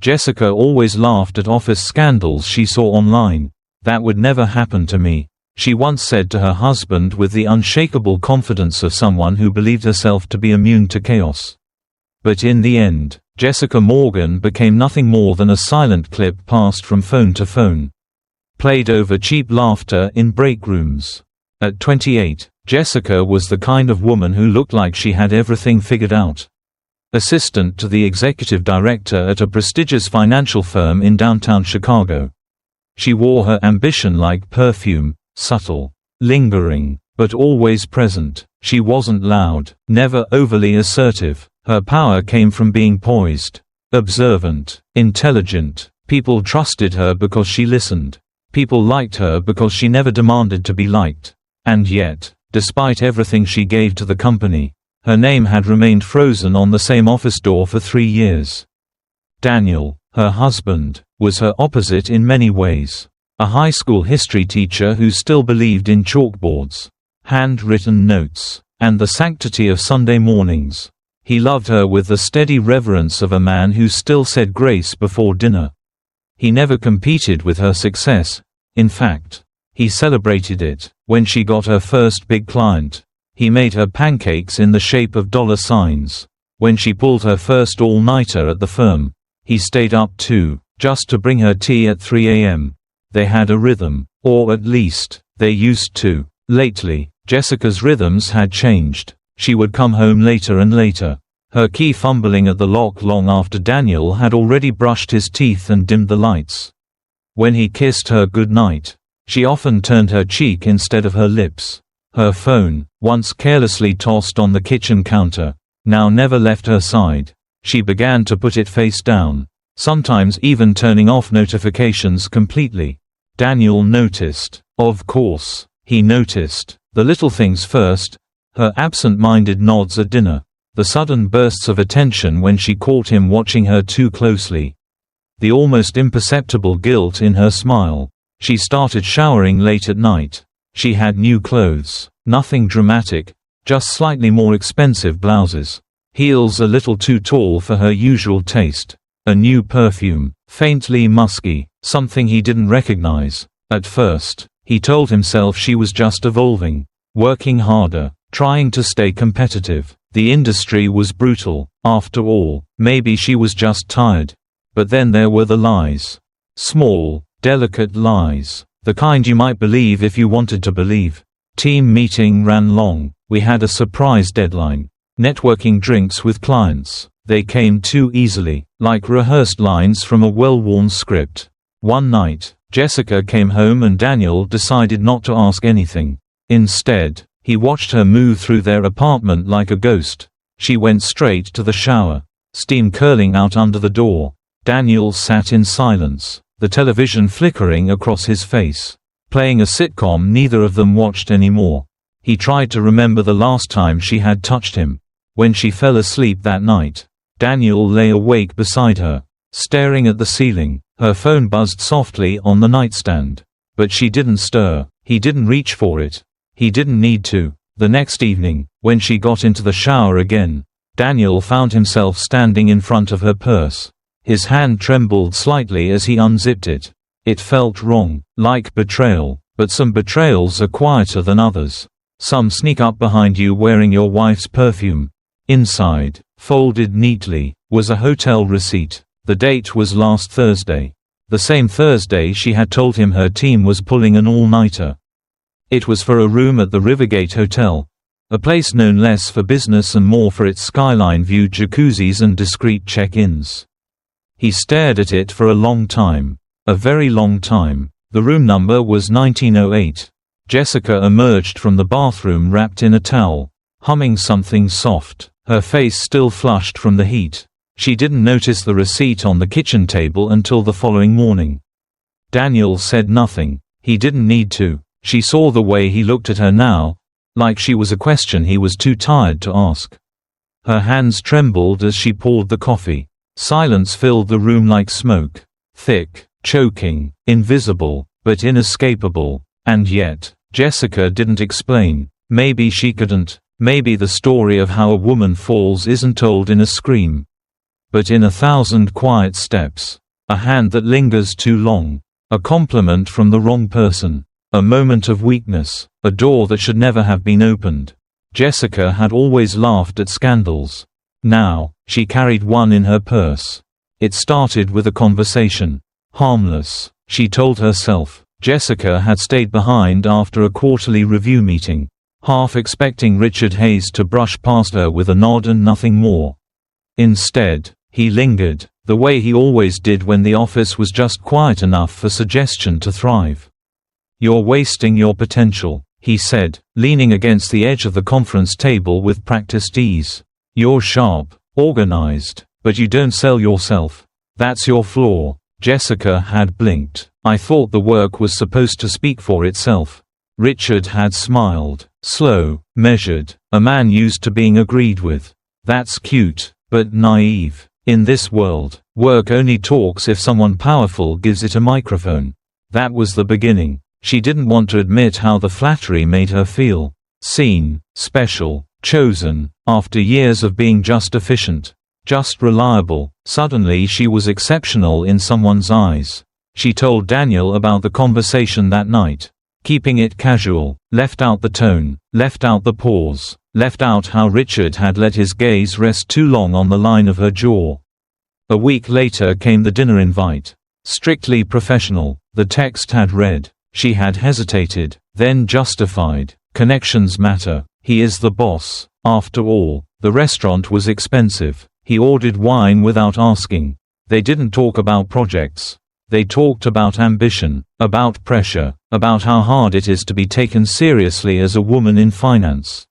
Jessica always laughed at office scandals she saw online. "That would never happen to me," she once said to her husband with the unshakable confidence of someone who believed herself to be immune to chaos. But in the end, Jessica Morgan became nothing more than a silent clip passed from phone to phone, played over cheap laughter in break rooms. At 28, Jessica was the kind of woman who looked like she had everything figured out. Assistant to the executive director at a prestigious financial firm in downtown Chicago. She wore her ambition like perfume, subtle, lingering, but always present. She wasn't loud, never overly assertive. Her power came from being poised, observant, intelligent. People trusted her because she listened. People liked her because she never demanded to be liked. And yet, despite everything she gave to the company, her name had remained frozen on the same office door for 3 years. Daniel, her husband, was her opposite in many ways. A high school history teacher who still believed in chalkboards, handwritten notes, and the sanctity of Sunday mornings. He loved her with the steady reverence of a man who still said grace before dinner. He never competed with her success. In fact, he celebrated it. When she got her first big client, he made her pancakes in the shape of dollar signs. When she pulled her first all-nighter at the firm, he stayed up too, just to bring her tea at 3 a.m. They had a rhythm, or at least, they used to. Lately, Jessica's rhythms had changed. She would come home later and later, her key fumbling at the lock long after Daniel had already brushed his teeth and dimmed the lights. When he kissed her goodnight, she often turned her cheek instead of her lips. Her phone, once carelessly tossed on the kitchen counter, now never left her side. She began to put it face down, sometimes even turning off notifications completely. Daniel noticed. Of course, he noticed. The little things first, her absent-minded nods at dinner, the sudden bursts of attention when she caught him watching her too closely, the almost imperceptible guilt in her smile. She started showering late at night. She had new clothes, nothing dramatic, just slightly more expensive blouses, heels a little too tall for her usual taste, a new perfume, faintly musky, something he didn't recognize. At first, he told himself she was just evolving, working harder, trying to stay competitive. The industry was brutal. After all, maybe she was just tired. But then there were the lies. Small, delicate lies. The kind you might believe if you wanted to believe. Team meeting ran long. We had a surprise deadline. Networking drinks with clients. They came too easily, like rehearsed lines from a well-worn script. One night, Jessica came home and Daniel decided not to ask anything. Instead, he watched her move through their apartment like a ghost. She went straight to the shower, steam curling out under the door. Daniel sat in silence, the television flickering across his face, playing a sitcom neither of them watched anymore. He tried to remember the last time she had touched him. When she fell asleep that night, Daniel lay awake beside her, staring at the ceiling. Her phone buzzed softly on the nightstand. But she didn't stir. He didn't reach for it. He didn't need to. The next evening, when she got into the shower again, Daniel found himself standing in front of her purse. His hand trembled slightly as he unzipped it. It felt wrong, like betrayal, but some betrayals are quieter than others. Some sneak up behind you wearing your wife's perfume. Inside, folded neatly, was a hotel receipt. The date was last Thursday. The same Thursday she had told him her team was pulling an all-nighter. It was for a room at the Rivergate Hotel, a place known less for business and more for its skyline-viewed jacuzzis and discreet check-ins. He stared at it for a long time. A very long time. The room number was 1908. Jessica emerged from the bathroom wrapped in a towel, humming something soft, her face still flushed from the heat. She didn't notice the receipt on the kitchen table until the following morning. Daniel said nothing. He didn't need to. She saw the way he looked at her now, like she was a question he was too tired to ask. Her hands trembled as she poured the coffee. Silence filled the room like smoke. Thick, choking, invisible, but inescapable. And yet, Jessica didn't explain. Maybe she couldn't. Maybe the story of how a woman falls isn't told in a scream, but in 1,000 quiet steps. A hand that lingers too long. A compliment from the wrong person. A moment of weakness. A door that should never have been opened. Jessica had always laughed at scandals. Now, she carried one in her purse. It started with a conversation. Harmless, she told herself. Jessica had stayed behind after a quarterly review meeting, half expecting Richard Hayes to brush past her with a nod and nothing more. Instead, he lingered, the way he always did when the office was just quiet enough for suggestion to thrive. "You're wasting your potential," he said, leaning against the edge of the conference table with practiced ease. "You're sharp, organized, but you don't sell yourself. That's your flaw." Jessica had blinked. "I thought the work was supposed to speak for itself." Richard had smiled. Slow, measured, a man used to being agreed with. "That's cute, but naive. In this world, work only talks if someone powerful gives it a microphone." That was the beginning. She didn't want to admit how the flattery made her feel. Seen, special, chosen, after years of being just efficient, just reliable, suddenly she was exceptional in someone's eyes. She told Daniel about the conversation that night. Keeping it casual, left out the tone, left out the pause, left out how Richard had let his gaze rest too long on the line of her jaw. A week later came the dinner invite. Strictly professional, the text had read. She had hesitated, then justified. Connections matter. He is the boss. After all, the restaurant was expensive. He ordered wine without asking. They didn't talk about projects. They talked about ambition, about pressure, about how hard it is to be taken seriously as a woman in finance.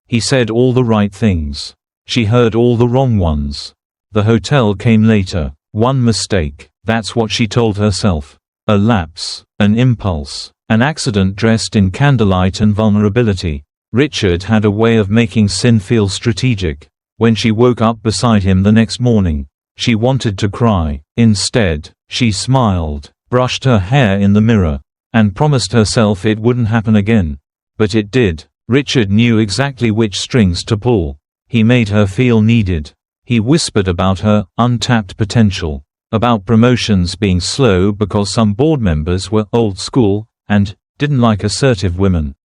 He said all the right things. She heard all the wrong ones. The hotel came later. One mistake, that's what she told herself. A lapse, an impulse, an accident dressed in candlelight and vulnerability. Richard had a way of making sin feel strategic. When she woke up beside him the next morning, she wanted to cry. Instead, she smiled, brushed her hair in the mirror, and promised herself it wouldn't happen again. But it did. Richard knew exactly which strings to pull. He made her feel needed. He whispered about her untapped potential, about promotions being slow because some board members were old school and didn't like assertive women.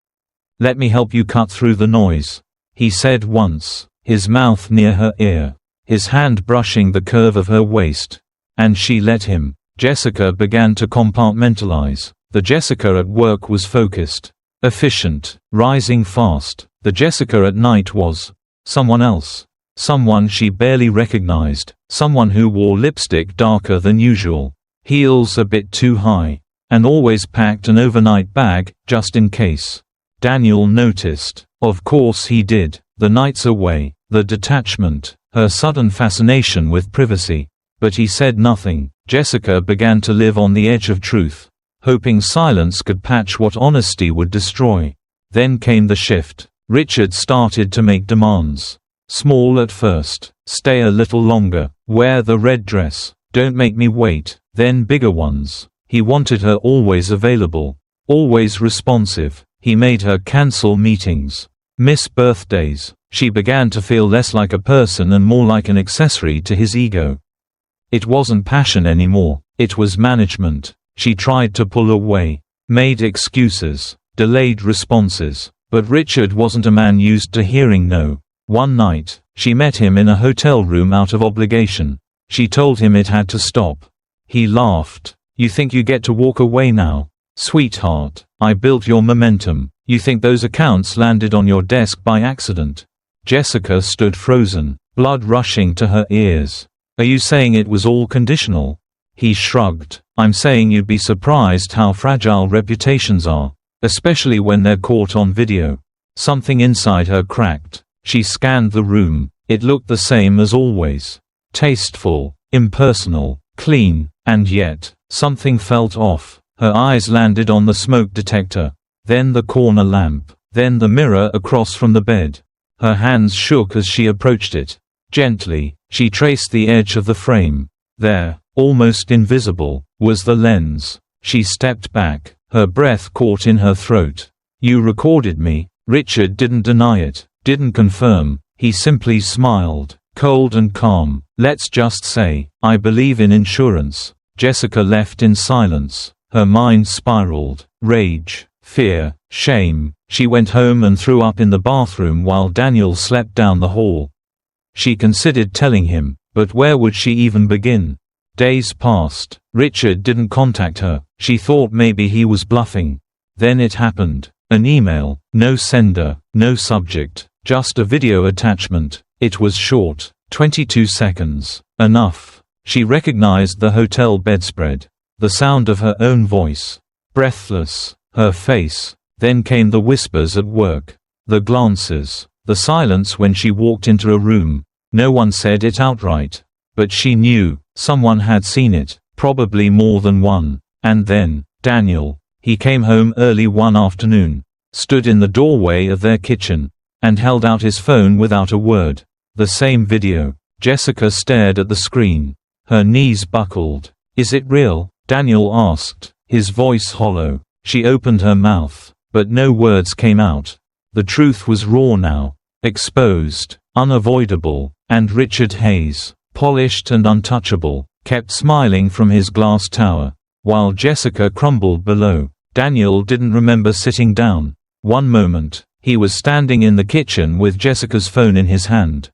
"Let me help you cut through the noise," he said once, his mouth near her ear, his hand brushing the curve of her waist. And she let him. Jessica began to compartmentalize. The Jessica at work was focused, efficient, rising fast. The Jessica at night was someone else. Someone she barely recognized, someone who wore lipstick darker than usual, heels a bit too high, and always packed an overnight bag, just in case. Daniel noticed. Of course he did. The nights away, the detachment, her sudden fascination with privacy. But he said nothing. Jessica began to live on the edge of truth, hoping silence could patch what honesty would destroy. Then came the shift. Richard started to make demands. Small at first. Stay a little longer. Wear the red dress. Don't make me wait. Then bigger ones. He wanted her always available. Always responsive. He made her cancel meetings. Miss birthdays. She began to feel less like a person and more like an accessory to his ego. It wasn't passion anymore. It was management. She tried to pull away. Made excuses. Delayed responses. But Richard wasn't a man used to hearing no. One night, she met him in a hotel room out of obligation. She told him it had to stop. He laughed. "You think you get to walk away now? Sweetheart, I built your momentum. You think those accounts landed on your desk by accident?" Jessica stood frozen, blood rushing to her ears. "Are you saying it was all conditional?" He shrugged. "I'm saying you'd be surprised how fragile reputations are, especially when they're caught on video." Something inside her cracked. She scanned the room. It looked the same as always. Tasteful, impersonal, clean, and yet, something felt off. Her eyes landed on the smoke detector, then the corner lamp, then the mirror across from the bed. Her hands shook as she approached it. Gently, she traced the edge of the frame. There, almost invisible, was the lens. She stepped back, her breath caught in her throat. "You recorded me." Richard didn't deny it. Didn't confirm, he simply smiled, cold and calm. Let's just say, I believe in insurance. Jessica left in silence. Her mind spiraled. Rage, fear, shame. She went home and threw up in the bathroom while Daniel slept down the hall. She considered telling him, but where would she even begin? Days passed. Richard didn't contact her. She thought maybe he was bluffing. Then it happened. An email. No sender, no subject, just a video attachment. It was short. 22 seconds. Enough. She recognized the hotel bedspread. The sound of her own voice. Breathless. Her face. Then came the whispers at work. The glances. The silence when she walked into a room. No one said it outright. But she knew. Someone had seen it. Probably more than one. And then, Daniel. He came home early one afternoon. Stood in the doorway of their kitchen. And held out his phone without a word. The same video. Jessica stared at the screen. Her knees buckled. Is it real? Daniel asked, his voice hollow. She opened her mouth, but no words came out. The truth was raw now. Exposed. Unavoidable. And Richard Hayes, polished and untouchable, kept smiling from his glass tower, while Jessica crumbled below. Daniel didn't remember sitting down. One moment, he was standing in the kitchen with Jessica's phone in his hand.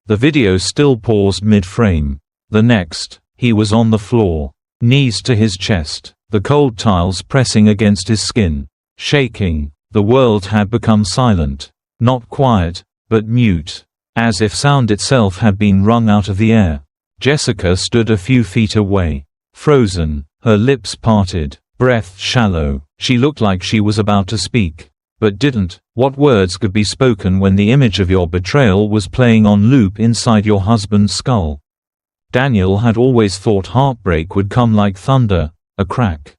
The video still paused mid-frame. The next, he was on the floor, knees to his chest, the cold tiles pressing against his skin. Shaking. The world had become silent. Not quiet, but mute. As if sound itself had been wrung out of the air. Jessica stood a few feet away. Frozen, her lips parted, breath shallow. She looked like she was about to speak. But didn't. What words could be spoken when the image of your betrayal was playing on loop inside your husband's skull? Daniel had always thought heartbreak would come like thunder, a crack.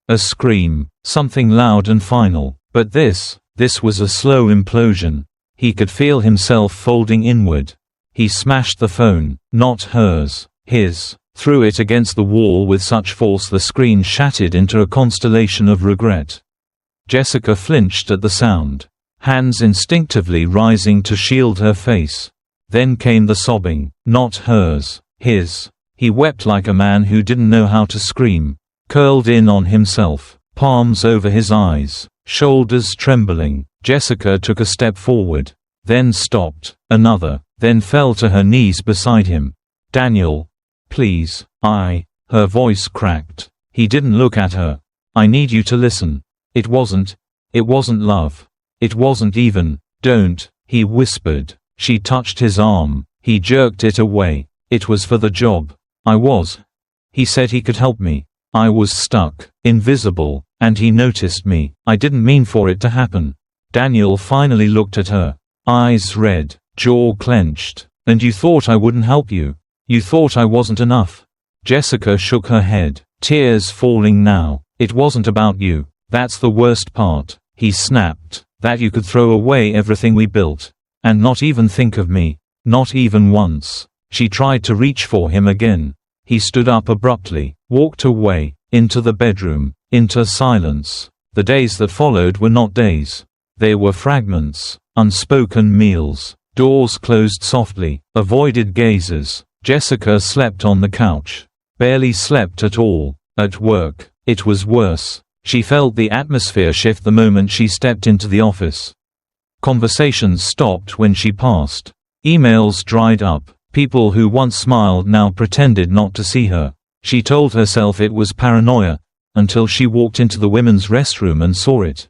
A scream, something loud and final. But this was a slow implosion. He could feel himself folding inward. He smashed the phone, not hers, his, threw it against the wall with such force the screen shattered into a constellation of regret. Jessica flinched at the sound, hands instinctively rising to shield her face. Then came the sobbing, not hers, his. He wept like a man who didn't know how to scream, curled in on himself, palms over his eyes, shoulders trembling. Jessica took a step forward, then stopped, another, then fell to her knees beside him. Daniel. Please, her voice cracked. He didn't look at her. I need you to listen. It wasn't love. It wasn't even, don't, he whispered. She touched his arm. He jerked it away. It was for the job. He said he could help me. I was stuck, invisible, and he noticed me. I didn't mean for it to happen. Daniel finally looked at her. Eyes red, jaw clenched. And you thought I wouldn't help you? You thought I wasn't enough? Jessica shook her head, tears falling now. It wasn't about you. That's the worst part. He snapped. That you could throw away everything we built. And not even think of me. Not even once. She tried to reach for him again. He stood up abruptly, walked away, into the bedroom, into silence. The days that followed were not days. They were fragments, unspoken meals, doors closed softly, avoided gazes. Jessica slept on the couch. Barely slept at all. At work, it was worse. She felt the atmosphere shift the moment she stepped into the office. Conversations stopped when she passed. Emails dried up. People who once smiled now pretended not to see her. She told herself it was paranoia, until she walked into the women's restroom and saw it.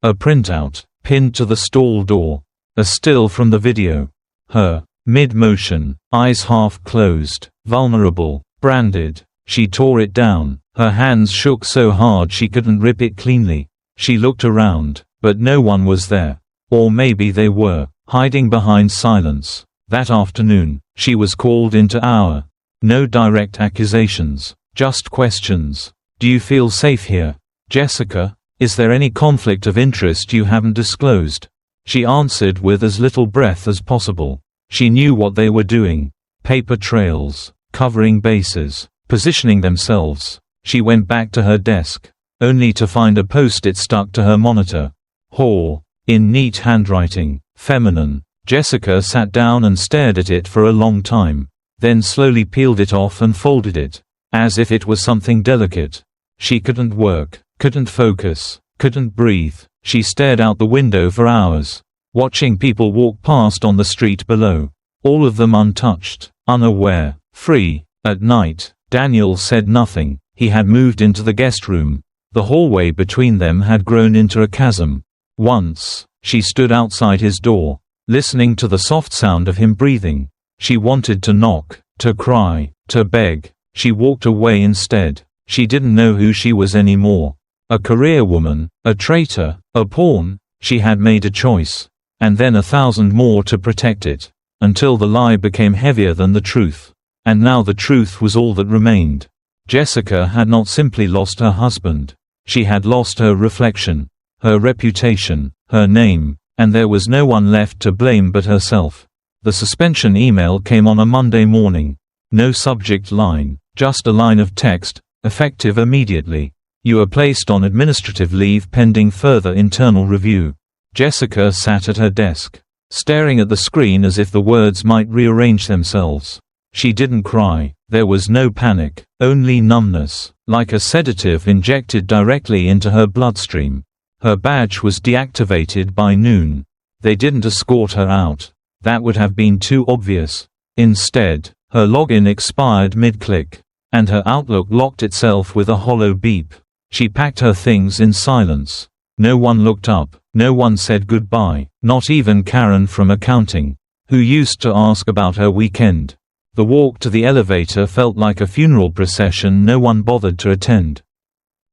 A printout, pinned to the stall door. A still from the video. Her, mid-motion, eyes half closed, vulnerable, branded. She tore it down. Her hands shook so hard she couldn't rip it cleanly. She looked around, but no one was there. Or maybe they were, hiding behind silence. That afternoon, she was called into hour. No direct accusations, just questions. Do you feel safe here, Jessica? Is there any conflict of interest you haven't disclosed? She answered with as little breath as possible. She knew what they were doing. Paper trails, covering bases, positioning themselves. She went back to her desk, only to find a post-it stuck to her monitor. Whore, in neat handwriting, feminine. Jessica sat down and stared at it for a long time. then slowly peeled it off and folded it, as if it was something delicate. She couldn't work, couldn't focus, couldn't breathe. She stared out the window for hours, watching people walk past on the street below. All of them untouched, unaware, free. At night, Daniel said nothing. He had moved into the guest room. The hallway between them had grown into a chasm. Once, she stood outside his door, listening to the soft sound of him breathing. She wanted to knock, to cry, to beg. She walked away instead. She didn't know who she was anymore. A career woman, a traitor, a pawn. She had made a choice, and then 1,000 more to protect it, until the lie became heavier than the truth. And now the truth was all that remained. Jessica had not simply lost her husband. She had lost her reflection, her reputation, her name, and there was no one left to blame but herself. The suspension email came on a Monday morning. No subject line, just a line of text, effective immediately. You are placed on administrative leave pending further internal review. Jessica sat at her desk, staring at the screen as if the words might rearrange themselves. She didn't cry. There was no panic, only numbness, like a sedative injected directly into her bloodstream. Her badge was deactivated by noon. They didn't escort her out. That would have been too obvious. Instead, her login expired mid-click, and her Outlook locked itself with a hollow beep. She packed her things in silence. No one looked up, no one said goodbye, not even Karen from accounting, who used to ask about her weekend. The walk to the elevator felt like a funeral procession no one bothered to attend.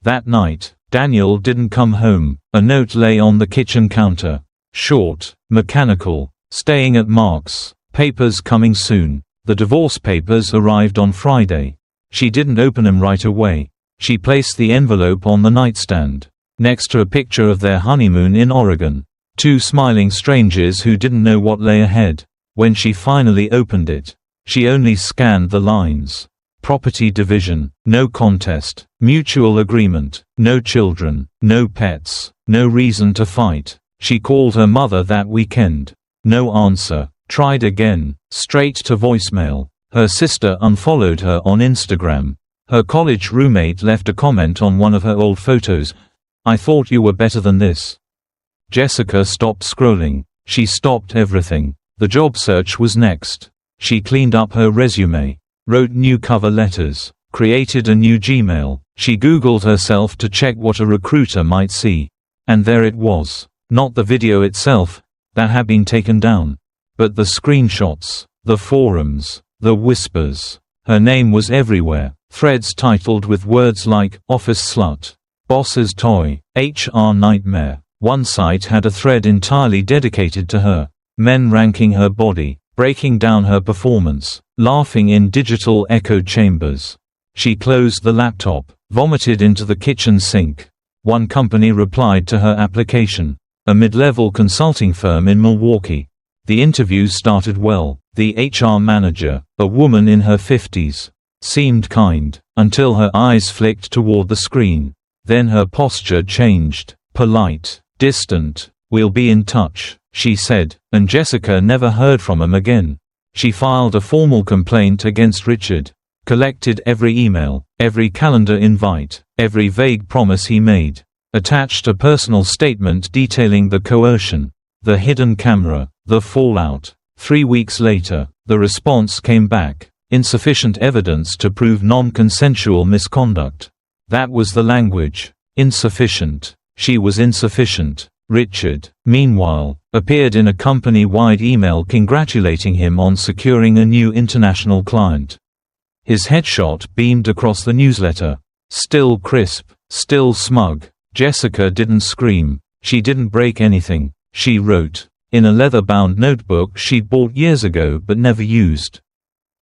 That night, Daniel didn't come home. A note lay on the kitchen counter. Short, mechanical, staying at Mark's, papers coming soon. The divorce papers arrived on Friday. She didn't open them right away. She placed the envelope on the nightstand, next to a picture of their honeymoon in Oregon. Two smiling strangers who didn't know what lay ahead. When she finally opened it, she only scanned the lines. Property division, no contest, mutual agreement, no children, no pets, no reason to fight. She called her mother that weekend. No answer. Tried again, straight to voicemail. Her sister unfollowed her on Instagram. Her college roommate left a comment on one of her old photos. "I thought you were better than this." Jessica stopped scrolling. She stopped everything. The job search was next. She cleaned up her resume, wrote new cover letters, created a new Gmail. She Googled herself to check what a recruiter might see. And there it was. Not the video itself, that had been taken down, but the screenshots, the forums, the whispers. Her name was everywhere. Threads titled with words like, "Office Slut," "Boss's Toy," "HR Nightmare." One site had a thread entirely dedicated to her. Men ranking her body, breaking down her performance, laughing in digital echo chambers. She closed the laptop, vomited into the kitchen sink. One company replied to her application, a mid-level consulting firm in Milwaukee. The interviews started well. The HR manager, a woman in her 50s, seemed kind, until her eyes flicked toward the screen. Then her posture changed, polite, distant. "We'll be in touch," she said, and Jessica never heard from him again. She filed a formal complaint against Richard, collected every email, every calendar invite, every vague promise he made, attached a personal statement detailing the coercion, the hidden camera, the fallout. 3 weeks later, the response came back: insufficient evidence to prove non-consensual misconduct. That was the language. Insufficient. She was insufficient. Richard, meanwhile, appeared in a company-wide email congratulating him on securing a new international client. His headshot beamed across the newsletter. Still crisp, still smug. Jessica didn't scream. She didn't break anything. She wrote, in a leather-bound notebook she'd bought years ago but never used.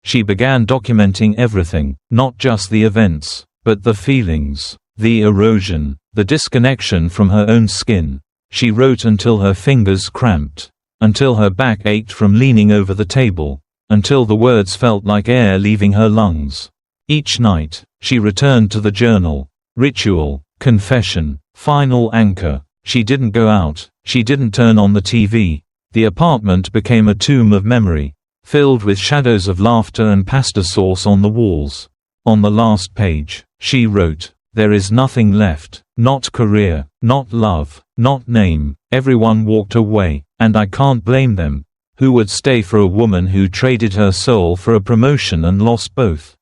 She began documenting everything, not just the events, but the feelings, the erosion, the disconnection from her own skin. She wrote until her fingers cramped, until her back ached from leaning over the table, until the words felt like air leaving her lungs. Each night, she returned to the journal. Ritual, confession, final anchor. She didn't go out, she didn't turn on the TV. The apartment became a tomb of memory. filled with shadows of laughter and pasta sauce on the walls. On the last page, she wrote, "There is nothing left, not career, not love, not name, everyone walked away, and I can't blame them. Who would stay for a woman who traded her soul for a promotion and lost both?"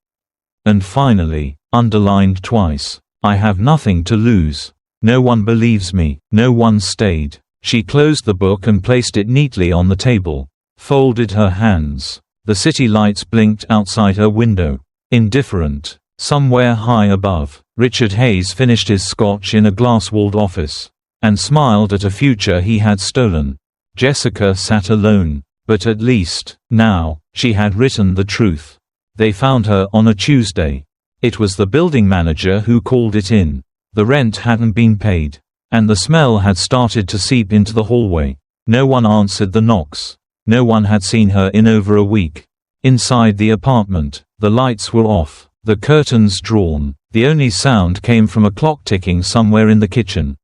And finally, underlined twice, "I have nothing to lose. No one believes me, no one stayed." She closed the book and placed it neatly on the table, folded her hands. The city lights blinked outside her window. Indifferent. Somewhere high above, Richard Hayes finished his scotch in a glass-walled office, and smiled at a future he had stolen. Jessica sat alone, but at least, now, she had written the truth. They found her on a Tuesday. It was the building manager who called it in. The rent hadn't been paid, and the smell had started to seep into the hallway. No one answered the knocks. No one had seen her in over a week. Inside the apartment, the lights were off, the curtains drawn. The only sound came from a clock ticking somewhere in the kitchen.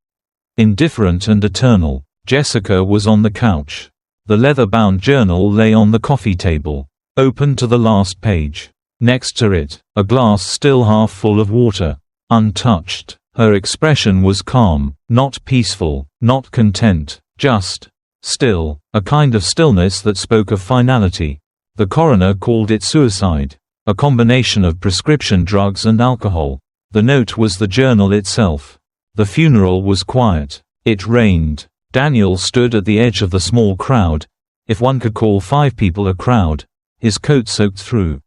Indifferent and eternal, Jessica was on the couch. The leather-bound journal lay on the coffee table, open to the last page. Next to it, a glass still half full of water, untouched. Her expression was calm, not peaceful, not content, just still, a kind of stillness that spoke of finality. The coroner called it suicide, a combination of prescription drugs and alcohol. The note was the journal itself. The funeral was quiet. It rained. Daniel stood at the edge of the small crowd, if one could call 5 people a crowd, his coat soaked through.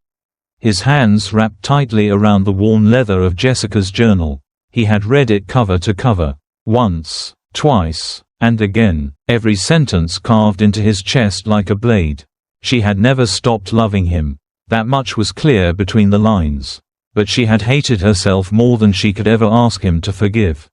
His hands wrapped tightly around the worn leather of Jessica's journal. He had read it cover to cover, once, twice, and again, every sentence carved into his chest like a blade. She had never stopped loving him. That much was clear between the lines. But she had hated herself more than she could ever ask him to forgive.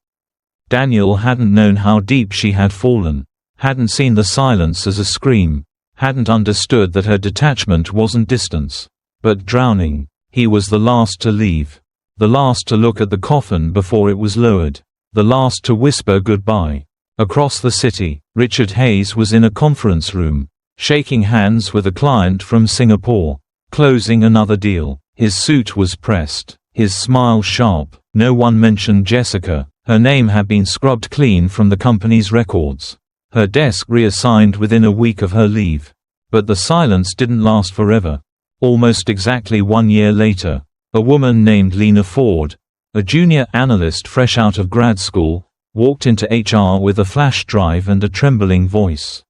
Daniel hadn't known how deep she had fallen, hadn't seen the silence as a scream, hadn't understood that her detachment wasn't distance, but drowning. He was the last to leave, the last to look at the coffin before it was lowered, the last to whisper goodbye. Across the city, Richard Hayes was in a conference room, shaking hands with a client from Singapore, closing another deal. His suit was pressed, his smile sharp. No one mentioned Jessica. Her name had been scrubbed clean from the company's records. Her desk reassigned within a week of her leave. But the silence didn't last forever. Almost exactly 1 year later, a woman named Lena Ford, a junior analyst fresh out of grad school, walked into HR with a flash drive and a trembling voice.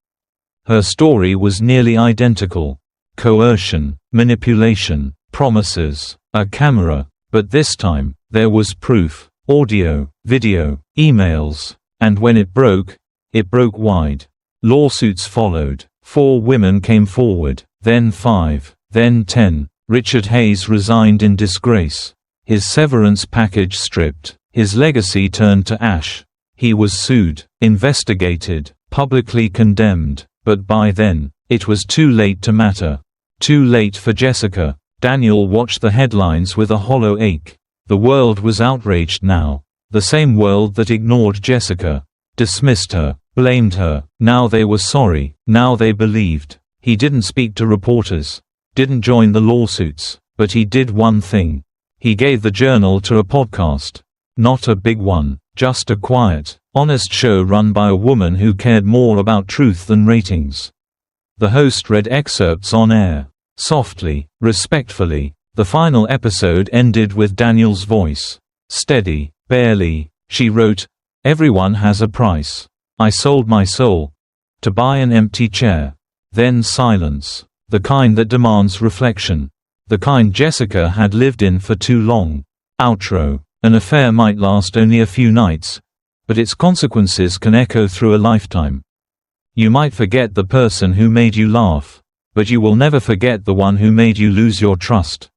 Her story was nearly identical. Coercion, manipulation, promises, a camera. But this time, there was proof. Audio, video, emails. And when it broke wide. Lawsuits followed. 4 women came forward, then 5, then 10. Richard Hayes resigned in disgrace. His severance package stripped. His legacy turned to ash. He was sued, investigated, publicly condemned. But by then, it was too late to matter. Too late for Jessica. Daniel watched the headlines with a hollow ache. The world was outraged now. The same world that ignored Jessica, dismissed her, blamed her. Now they were sorry, now they believed. He didn't speak to reporters, didn't join the lawsuits, but he did one thing. He gave the journal to a podcast. Not a big one, just a quiet, honest show run by a woman who cared more about truth than ratings. The host read excerpts on air, softly, respectfully. The final episode ended with Daniel's voice. Steady, barely. She wrote, "Everyone has a price. I sold my soul to buy an empty chair." Then silence. The kind that demands reflection. The kind Jessica had lived in for too long. Outro. An affair might last only a few nights, but its consequences can echo through a lifetime. You might forget the person who made you laugh, but you will never forget the one who made you lose your trust.